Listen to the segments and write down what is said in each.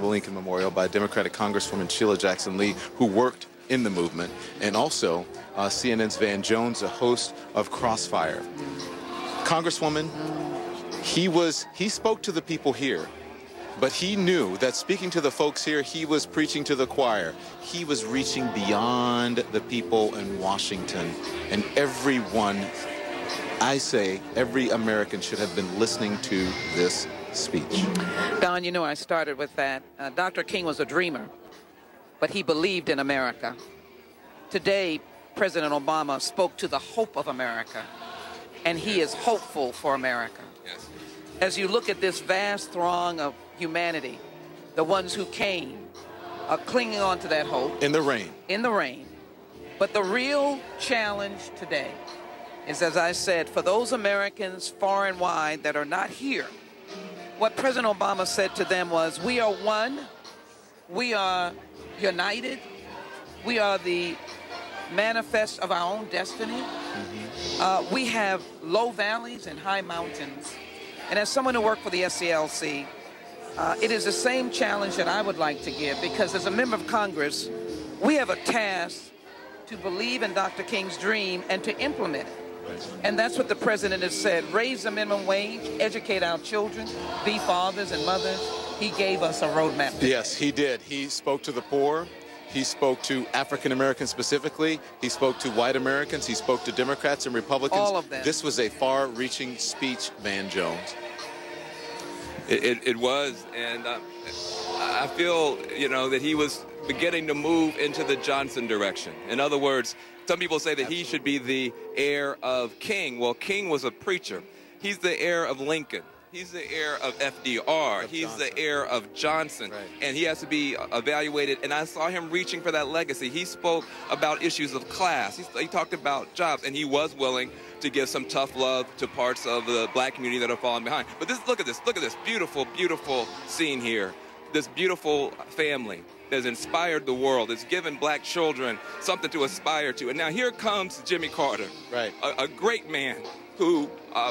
Abraham Lincoln Memorial by Democratic Congresswoman Sheila Jackson Lee, who worked in the movement, and also CNN's Van Jones, a host of Crossfire. Congresswoman, he spoke to the people here, but he knew that speaking to the folks here, he was preaching to the choir. He was reaching beyond the people in Washington, and everyone, I say, every American should have been listening to this speech. Don, you know, I started with that. Dr. King was a dreamer, but he believed in America. Today, President Obama spoke to the hope of America, and he is hopeful for America. Yes. As you look at this vast throng of humanity, the ones who came are clinging on to that hope. In the rain. In the rain. But the real challenge today is, as I said, for those Americans far and wide that are not here, what President Obama said to them was, we are one, we are united, we are the manifest of our own destiny. We have low valleys and high mountains. And as someone who worked for the SCLC, it is the same challenge that I would like to give, because as a member of Congress, we have a task to believe in Dr. King's dream and to implement it. And that's what the president has said: raise the minimum wage, educate our children, be fathers and mothers. He gave us a roadmap. Yes, he did. He spoke to the poor. He spoke to African Americans specifically. He spoke to white Americans. He spoke to Democrats and Republicans. All of them. This was a far-reaching speech, Van Jones. It was, and I feel, you know, that he was beginning to move into the Johnson direction. In other words, some people say that he should be the heir of King. Well, King was a preacher. He's the heir of Lincoln. He's the heir of FDR. He's the heir of Johnson. Right. And he has to be evaluated. And I saw him reaching for that legacy. He spoke about issues of class. He talked about jobs. And he was willing to give some tough love to parts of the black community that are falling behind. But look at this beautiful, beautiful scene here. This beautiful family that has inspired the world. It's given black children something to aspire to. And now here comes Jimmy Carter, right? A great man who,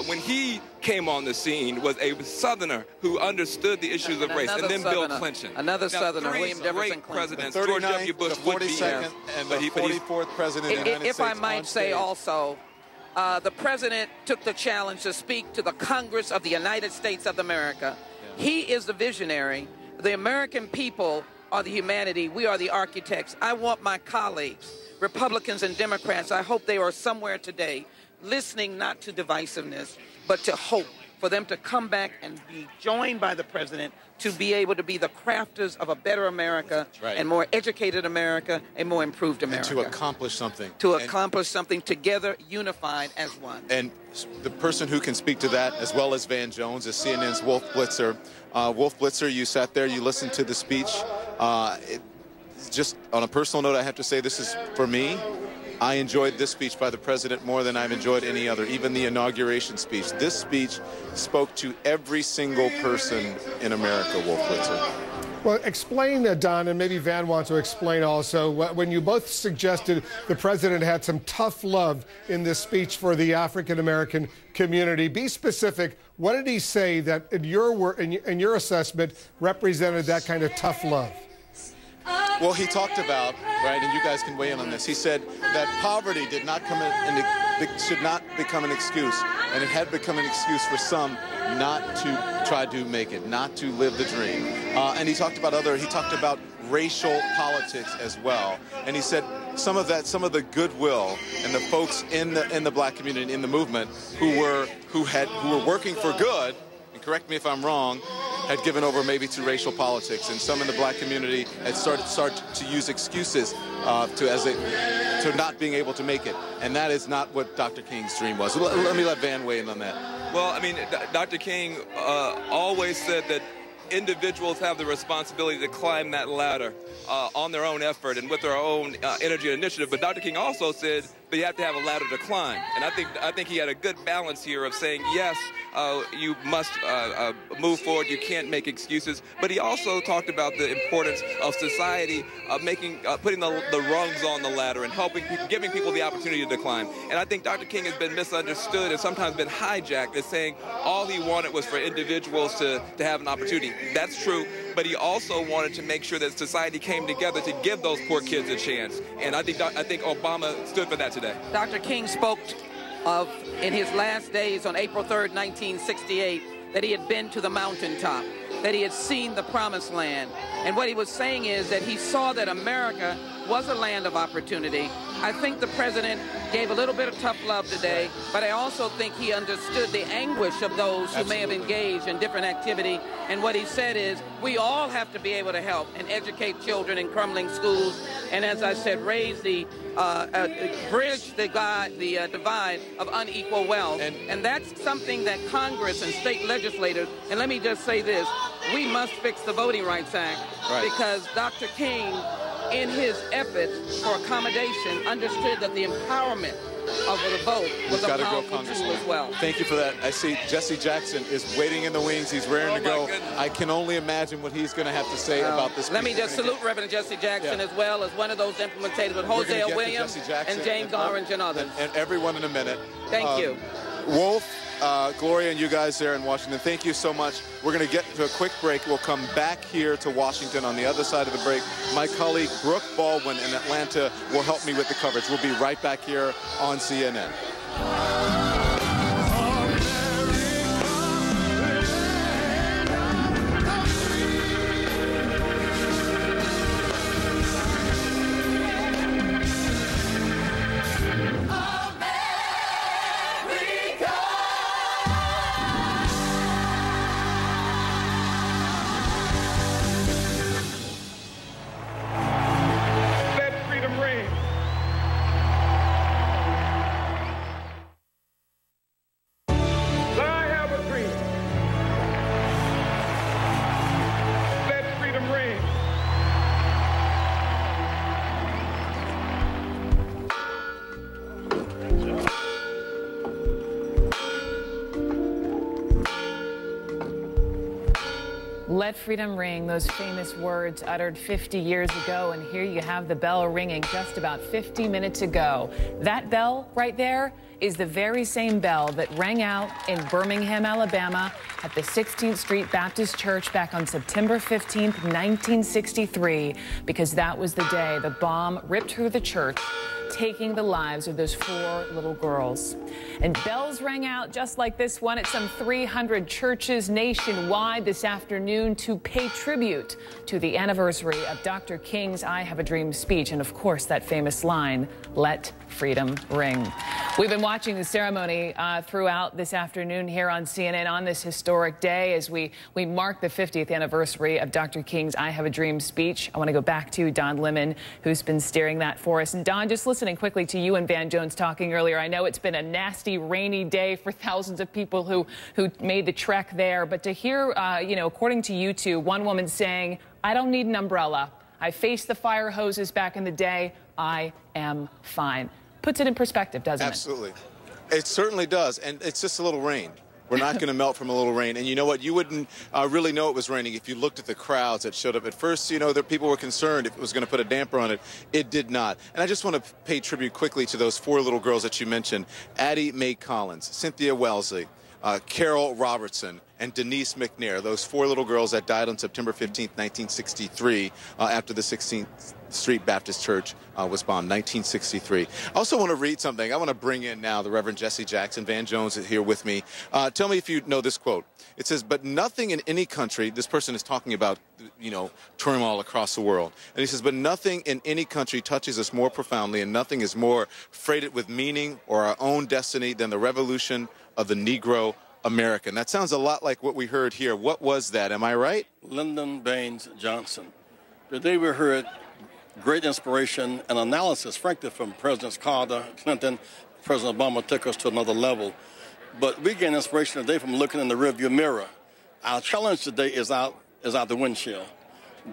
when he came on the scene, was a Southerner who understood the issues of race. And then Bill Clinton. Another Southerner, William great Jefferson Clinton. presidents. George W. Bush would be here. And the 44th president of the United If States. I might say also, the president took the challenge to speak to the Congress of the United States of America. Yeah. He is the visionary. The American people are the humanity. We are the architects. I want my colleagues, Republicans and Democrats, I hope they are somewhere today listening not to divisiveness, but to hope, for them to come back and be joined by the president to be able to be the crafters of a better America, right, and more educated America, a more improved America. And to accomplish something. To accomplish something together, unified as one. And the person who can speak to that, as well as Van Jones, is CNN's Wolf Blitzer. Wolf Blitzer, you sat there, you listened to the speech. Just on a personal note, I have to say this is, for me, I enjoyed this speech by the president more than I've enjoyed any other, even the inauguration speech. This speech spoke to every single person in America, Wolf Blitzer. Well, explain, Don, and maybe Van wants to explain also, when you both suggested the president had some tough love in this speech for the African-American community. Be specific. What did he say that, in your assessment, represented that kind of tough love? Well, he talked about, right, and you guys can weigh in on this, he said that poverty did not should not become an excuse, and it had become an excuse for some not to try to make it, not to live the dream. And he talked about racial politics as well. And he said some of the goodwill and the folks in the black community, in the movement, who were working for good, and correct me if I'm wrong, had given over maybe to racial politics, and some in the black community had started to use excuses to not being able to make it. And that is not what Dr. King's dream was. Let me let Van weigh in on that. Well, I mean, Dr. King always said that individuals have the responsibility to climb that ladder on their own effort and with their own energy and initiative. But Dr. King also said that you have to have a ladder to climb. And I think he had a good balance here of saying, yes, you must move forward. You can't make excuses. But he also talked about the importance of society putting the rungs on the ladder and giving people the opportunity to climb. And I think Dr. King has been misunderstood and sometimes been hijacked as saying all he wanted was for individuals to have an opportunity. That's true. but he also wanted to make sure that society came together to give those poor kids a chance. And I think Obama stood for that today. Dr. King spoke of, in his last days on April 3rd, 1968, that he had been to the mountaintop, that he had seen the promised land. And what he was saying is that he saw that America was a land of opportunity. I think the president gave a little bit of tough love today, but I also think he understood the anguish of those who may have engaged in different activity. And what he said is, we all have to be able to help and educate children in crumbling schools. And as I said, raise the, bridge the divide of unequal wealth. And that's something that Congress and state legislators, and let me just say this, we must fix the Voting Rights Act, because Dr. King, in his efforts for accommodation, understood that the empowerment of the vote was a powerful tool as well. Thank you for that. I see Jesse Jackson is waiting in the wings. He's raring to go. Goodness. I can only imagine what he's going to have to say about this. Let me just salute Reverend Jesse Jackson as well as one of those implementators with Hosea Williams and James Orange and others. And everyone in a minute. Thank you. Wolf, Gloria, and you guys there in Washington, thank you so much. We're going to get to a quick break. We'll come back here to Washington on the other side of the break. My colleague Brooke Baldwin in Atlanta will help me with the coverage. We'll be right back here on CNN. Let freedom ring, those famous words uttered 50 years ago, and here you have the bell ringing just about 50 minutes ago. That bell right there is the very same bell that rang out in Birmingham, Alabama at the 16th Street Baptist Church back on September 15th, 1963, because that was the day the bomb ripped through the church, taking the lives of those 4 little girls. And bells rang out just like this one at some 300 churches nationwide this afternoon to pay tribute to the anniversary of Dr. King's I Have a Dream speech, and of course that famous line, "Let freedom ring." We've been watching the ceremony throughout this afternoon here on CNN on this historic day as we mark the 50th anniversary of Dr. King's I Have a Dream speech. I want to go back to Don Lemon, who's been steering that for us. And Don, just listening quickly to you and Van Jones talking earlier, I know it's been a nasty, rainy day for thousands of people who made the trek there. But to hear, you know, according to you two, one woman saying, "I don't need an umbrella. I faced the fire hoses back in the day. I am fine." Puts it in perspective, doesn't it? Absolutely. It certainly does. And it's just a little rain. We're not going to melt from a little rain. And you know what? You wouldn't really know it was raining if you looked at the crowds that showed up. At first, you know, people were concerned if it was going to put a damper on it. It did not. And I just want to pay tribute quickly to those 4 little girls that you mentioned. Addie Mae Collins, Cynthia Wellesley, Carol Robertson, and Denise McNair, those 4 little girls that died on September 15th, 1963, after the 16th Street Baptist Church was bombed, 1963. I also want to read something. I want to bring in now the Reverend Jesse Jackson. Van Jones is here with me. Tell me if you know this quote. It says, "But nothing in any country," this person is talking about, you know, turmoil across the world. And he says, "But nothing in any country touches us more profoundly, and nothing is more freighted with meaning or our own destiny than the revolution of the Negro American." That sounds a lot like what we heard here. What was that? Am I right? Lyndon Baines Johnson. Today we heard great inspiration and analysis, frankly, from Presidents Carter, Clinton. President Obama took us to another level. But we gain inspiration today from looking in the rearview mirror. Our challenge today is out the windshield.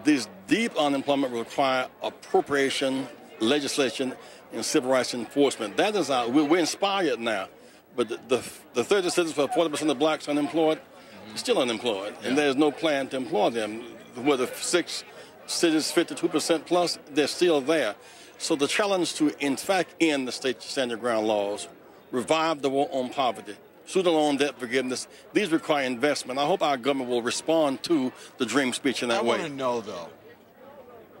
This deep unemployment will require appropriation, legislation, and civil rights enforcement. That is we're inspired now. But the 30 cities where 40% of blacks are unemployed, still unemployed. And there's no plan to employ them. Whether 6 cities, 52% plus, they're still there. So the challenge to, in fact, end the state stand your ground laws, revive the war on poverty, student loan debt forgiveness. These require investment. I hope our government will respond to the Dream speech in that way. I want to know, though,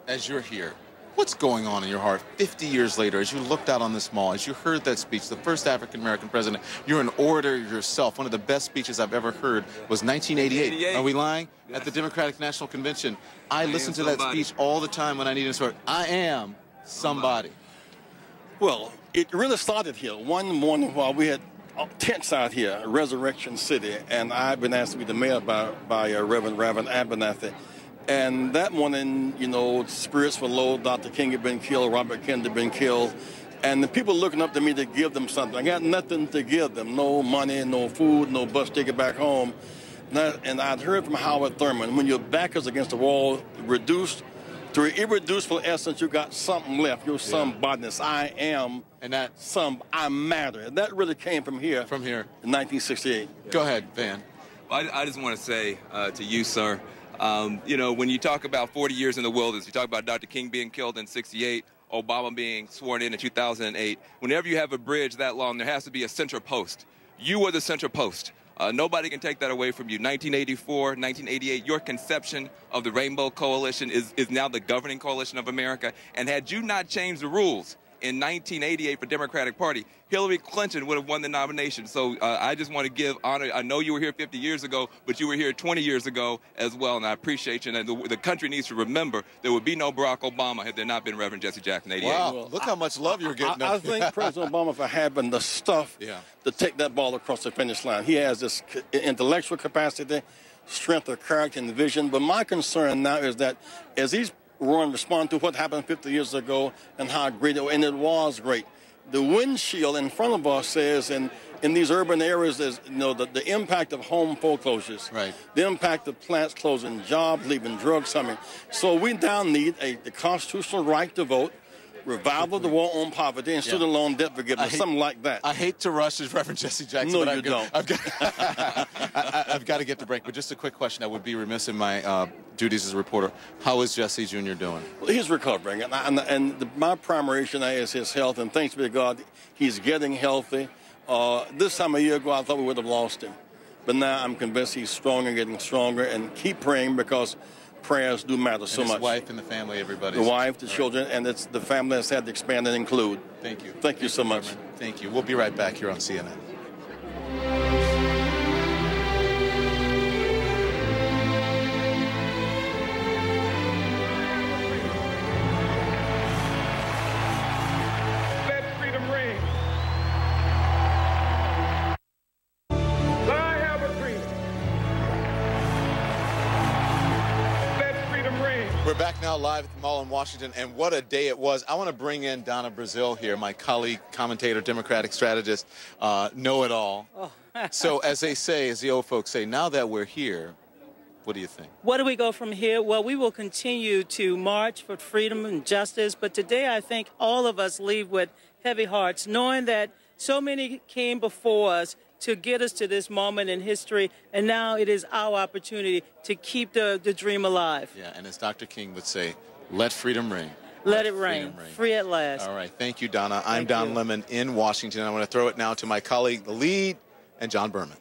as you're here, what's going on in your heart 50 years later as you looked out on this mall, as you heard that speech, the first African-American president? You're an orator yourself. One of the best speeches I've ever heard was 1988. Are we lying? Yes. At the Democratic National Convention. I listen to that speech all the time when I need to sort. I am somebody. Well, it really started here. One morning while we had tents out here, Resurrection City, and I've been asked to be the mayor by Reverend Abernathy. And that morning, you know, spirits were low. Dr. King had been killed. Robert Kennedy had been killed. And the people looking up to me to give them something. I got nothing to give them. No money, no food, no bus ticket back home. And I'd heard from Howard Thurman, when your back is against the wall, reduced to an irreducible essence, you got something left. You're somebodyness. I am. And that I matter. And that really came from here. From here. In 1968. Go ahead, Van. Well, I just want to say to you, sir, you know, when you talk about 40 years in the wilderness, you talk about Dr. King being killed in 68, Obama being sworn in 2008. Whenever you have a bridge that long, there has to be a central post. You were the central post. Nobody can take that away from you. 1984, 1988, your conception of the Rainbow Coalition is now the governing coalition of America. And had you not changed the rules in 1988 for Democratic Party, Hillary Clinton would have won the nomination. So I just want to give honor. I know you were here 50 years ago, but you were here 20 years ago as well, and I appreciate you. And the country needs to remember there would be no Barack Obama had there not been Reverend Jesse Jackson, 88. Wow, well, look how much love you're getting. I thank President Obama for having the stuff to take that ball across the finish line. He has this intellectual capacity, strength of character and vision. But my concern now is that as these respond to what happened 50 years ago and how great it was, and it was great. The windshield in front of us says in these urban areas is, you know, the impact of home foreclosures, the impact of plants closing, jobs leaving, drugs coming. So we now need the constitutional right to vote, revival of the war on poverty, and student loan debt forgiveness, something like that. I hate to rush as Reverend Jesse Jackson. No, but you don't. I've got to get to break, but just a quick question. I would be remiss in my duties as a reporter. How is Jesse Jr. doing? Well, he's recovering, my primary issue now is his health, and thanks be to God, he's getting healthy. This time a year ago, I thought we would have lost him. But now I'm convinced he's stronger, getting stronger, and keep praying because prayers do matter so much. The wife and the family, everybody. The wife, the children, and it's the family that's had to expand and include. Thank you. Thank you so much. Thank you. We'll be right back here on CNN. Let freedom ring. I have a dream. We're back now live at the mall in Washington, and what a day it was. I want to bring in Donna Brazil here, my colleague, commentator, Democratic strategist, know-it-all. Oh. So as they say, as the old folks say, now that we're here, what do you think? Where do we go from here? Well, we will continue to march for freedom and justice, but today I think all of us leave with heavy hearts, knowing that so many came before us to get us to this moment in history, and now it is our opportunity to keep the dream alive. Yeah, and as Dr. King would say, let freedom ring. Let it ring. Free at last. All right. Thank you, Donna. I'm Don Lemon in Washington. I want to throw it now to my colleague, the lead, and John Berman.